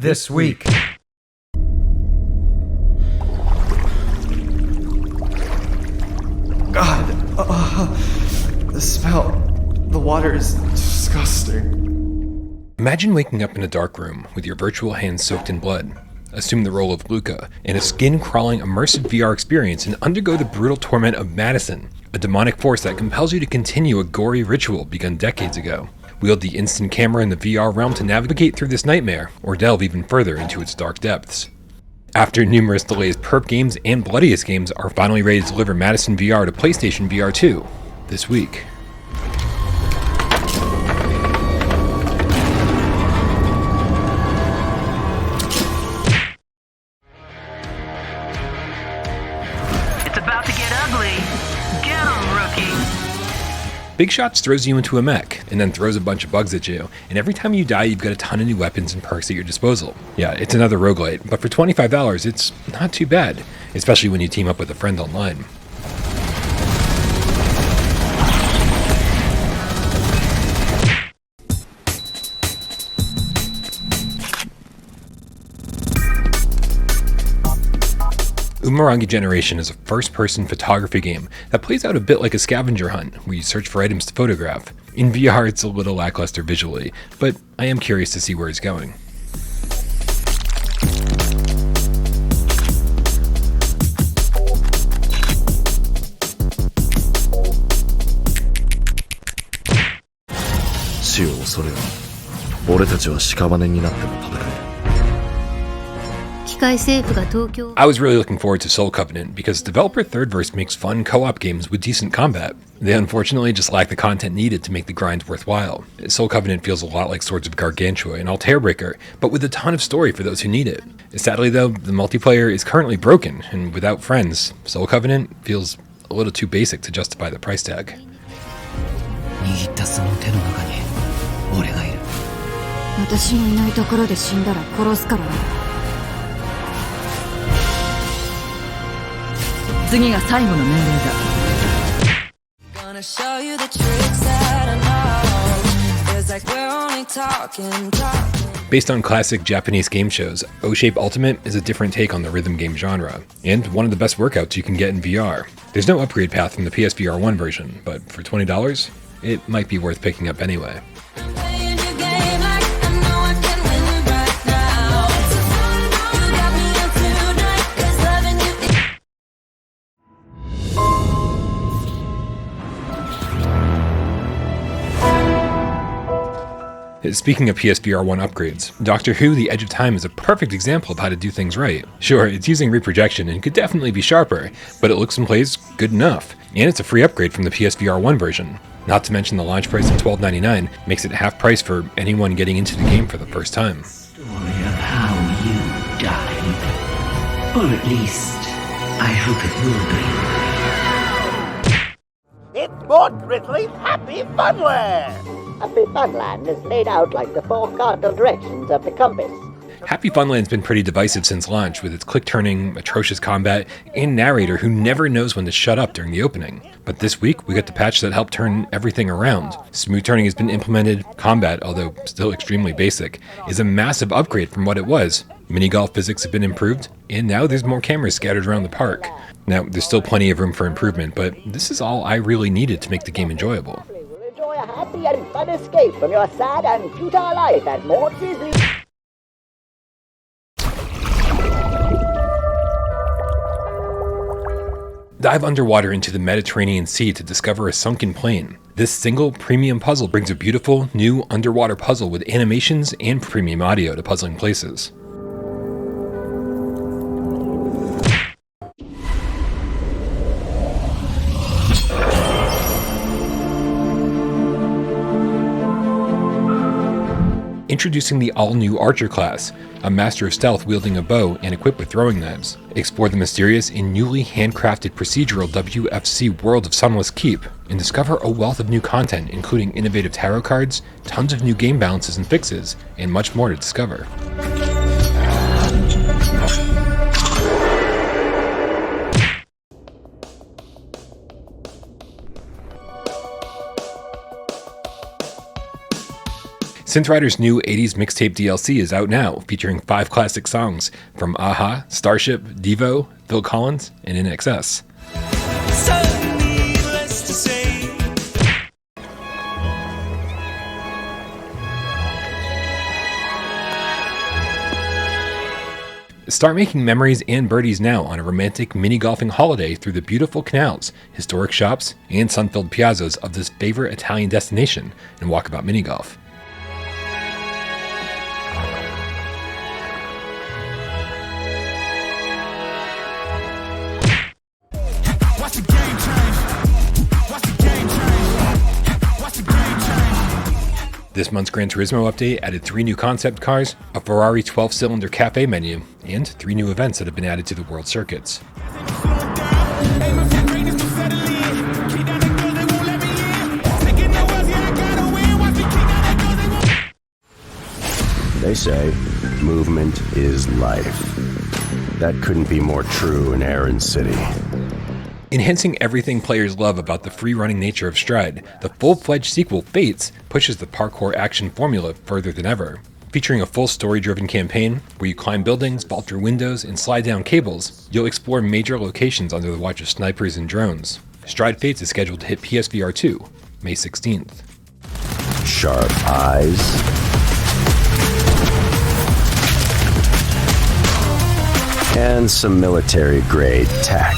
This week. God, the smell. The water is disgusting. Imagine waking up in a dark room with your virtual hands soaked in blood. Assume the role of Luca in a skin-crawling immersive VR experience and undergo the brutal torment of MADiSON, a demonic force that compels you to continue a gory ritual begun decades ago. Wield the instant camera in the VR realm to navigate through this nightmare, or delve even further into its dark depths. After numerous delays, Perp Games and Bloodiest Games are finally ready to deliver MADiSON VR to PlayStation VR2 this week. It's about to get ugly. Get 'em, rookie. Big Shots throws you into a mech, and then throws a bunch of bugs at you, and every time you die you've got a ton of new weapons and perks at your disposal. Yeah, it's another roguelite, but for $25 it's not too bad, especially when you team up with a friend online. UMURANGI Generation is a first-person photography game that plays out a bit like a scavenger hunt, where you search for items to photograph. In VR it's a little lackluster visually, but I am curious to see where it's going. I was really looking forward to Soul Covenant because developer Thirdverse makes fun co-op games with decent combat. They unfortunately just lack the content needed to make the grind worthwhile. Soul Covenant feels a lot like Swords of Gargantua and Altair-Breaker, but with a ton of story for those who need it. Sadly though, the multiplayer is currently broken, and without friends, Soul Covenant feels a little too basic to justify the price tag. Based on classic Japanese game shows, OHSHAPE Ultimate is a different take on the rhythm game genre, and one of the best workouts you can get in VR. There's no upgrade path from the PSVR1 version, but for $20, it might be worth picking up anyway. Speaking of PSVR1 upgrades, Doctor Who: The Edge of Time is a perfect example of how to do things right. Sure, it's using reprojection and could definitely be sharper, but it looks and plays good enough, and it's a free upgrade from the PSVR1 version. Not to mention the launch price of $12.99 makes it half price for anyone getting into the game for the first time. Story of how you died. Or at least, I hope it will be. It's Mort Ridley's Happy Funland! Happy Funland is laid out like the four cardinal directions of the compass. Happy Funland's been pretty divisive since launch, with its click-turning, atrocious combat, and narrator who never knows when to shut up during the opening. But this week, we got the patch that helped turn everything around. Smooth turning has been implemented, combat, although still extremely basic, is a massive upgrade from what it was. Minigolf physics have been improved, and now there's more cameras scattered around the park. Now, there's still plenty of room for improvement, but this is all I really needed to make the game enjoyable. Enjoy a happy and fun escape from your sad and futile life at Mort Ridley. Dive underwater into the Mediterranean Sea to discover a sunken plane. This single premium puzzle brings a beautiful, new underwater puzzle with animations and premium audio to puzzling places. Introducing the all-new Archer class, a master of stealth wielding a bow and equipped with throwing knives. Explore the mysterious and newly handcrafted procedural WFC World of Sunless Keep, and discover a wealth of new content including innovative tarot cards, tons of new game balances and fixes, and much more to discover. Synth Rider's new 80s mixtape DLC is out now, featuring 5 classic songs from a-ha, Starship, Devo, Phil Collins, and INXS. Start making memories and birdies now on a romantic mini-golfing holiday through the beautiful canals, historic shops, and sun-filled piazzas of this favorite Italian destination in Walkabout Mini Golf. This month's Gran Turismo update added 3 new concept cars, a Ferrari 12-cylinder cafe menu, and 3 new events that have been added to the world circuits. They say movement is life. That couldn't be more true in Aaron City. Enhancing everything players love about the free-running nature of Stride, the full-fledged sequel, Fates, pushes the parkour action formula further than ever. Featuring a full story-driven campaign, where you climb buildings, vault through windows, and slide down cables, you'll explore major locations under the watch of snipers and drones. Stride Fates is scheduled to hit PSVR2, May 16th. Sharp eyes. And some military-grade tech.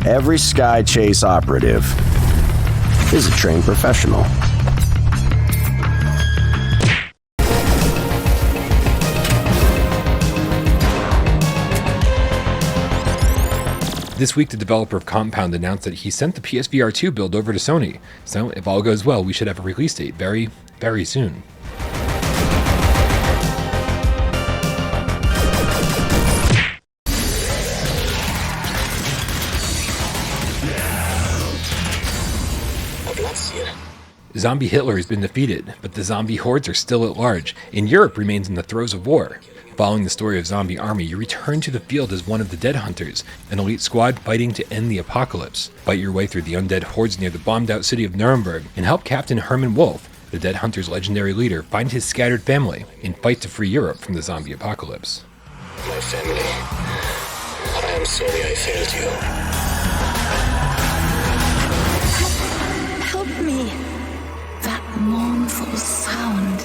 Every Sky Chase operative is a trained professional. This week, the developer of Compound announced that he sent the PSVR2 build over to Sony, so if all goes well, we should have a release date very, very soon. Zombie Hitler has been defeated, but the zombie hordes are still at large, and Europe remains in the throes of war. Following the story of Zombie Army, you return to the field as one of the Dead Hunters, an elite squad fighting to end the apocalypse. Fight your way through the undead hordes near the bombed-out city of Nuremberg, and help Captain Herman Wolf, the Dead Hunter's legendary leader, find his scattered family, and fight to free Europe from the zombie apocalypse. My family, I am sorry I failed you. Help me! That mournful sound.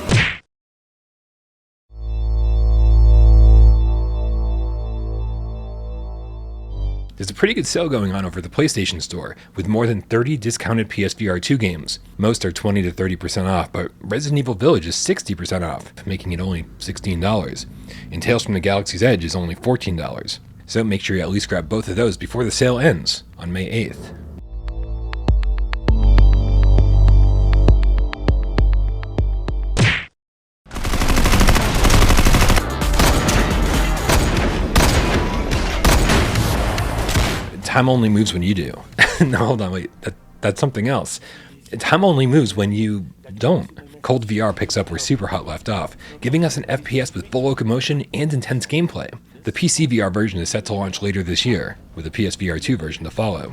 There's a pretty good sale going on over the PlayStation Store, with more than 30 discounted PSVR2 games. Most are 20 to 30% off, but Resident Evil Village is 60% off, making it only $16. And Tales from the Galaxy's Edge is only $14. So make sure you at least grab both of those before the sale ends on May 8th. Time only moves when you do. No, hold on, wait. That's something else. Time only moves when you don't. Cold VR picks up where Superhot left off, giving us an FPS with full locomotion and intense gameplay. The PC VR version is set to launch later this year, with a PSVR2 version to follow.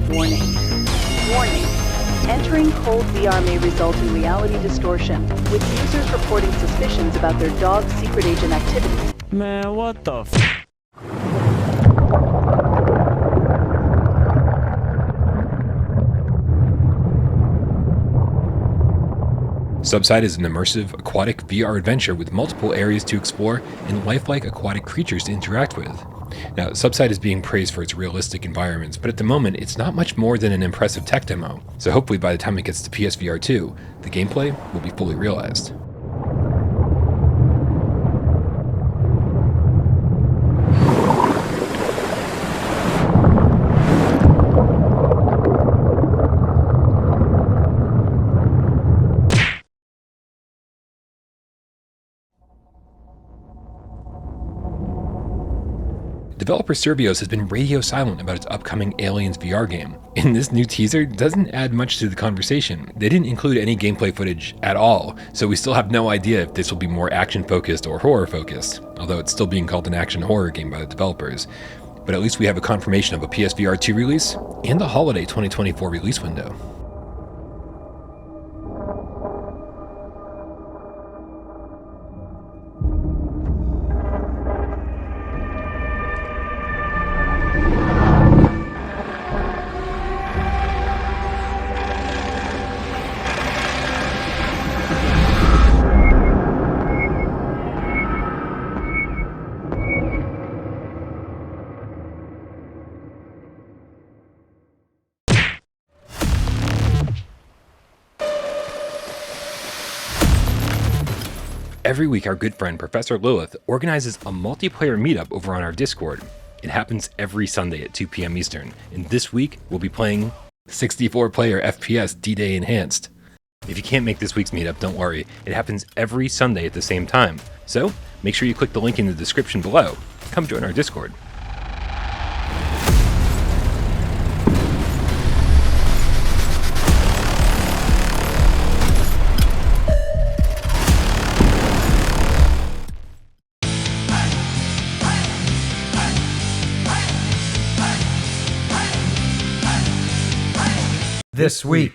Warning. Warning. Entering Cold VR may result in reality distortion, with users reporting suspicions about their dog's secret agent activity. Man, what the f***? SUBSIDE is an immersive, aquatic VR adventure with multiple areas to explore and lifelike aquatic creatures to interact with. Now, SUBSIDE is being praised for its realistic environments, but at the moment, it's not much more than an impressive tech demo. So hopefully by the time it gets to PSVR2, the gameplay will be fully realized. Developer Survios has been radio silent about its upcoming Aliens VR game, and this new teaser doesn't add much to the conversation. They didn't include any gameplay footage at all, so we still have no idea if this will be more action-focused or horror-focused, although it's still being called an action-horror game by the developers. but at least we have a confirmation of a PSVR2 release and the holiday 2024 release window. Every week, our good friend Professor Lilith organizes a multiplayer meetup over on our Discord. It happens every Sunday at 2 p.m. Eastern, and this week we'll be playing 64-player FPS D-Day Enhanced. If you can't make this week's meetup, don't worry, it happens every Sunday at the same time. So, make sure you click the link in the description below. Come join our Discord. This week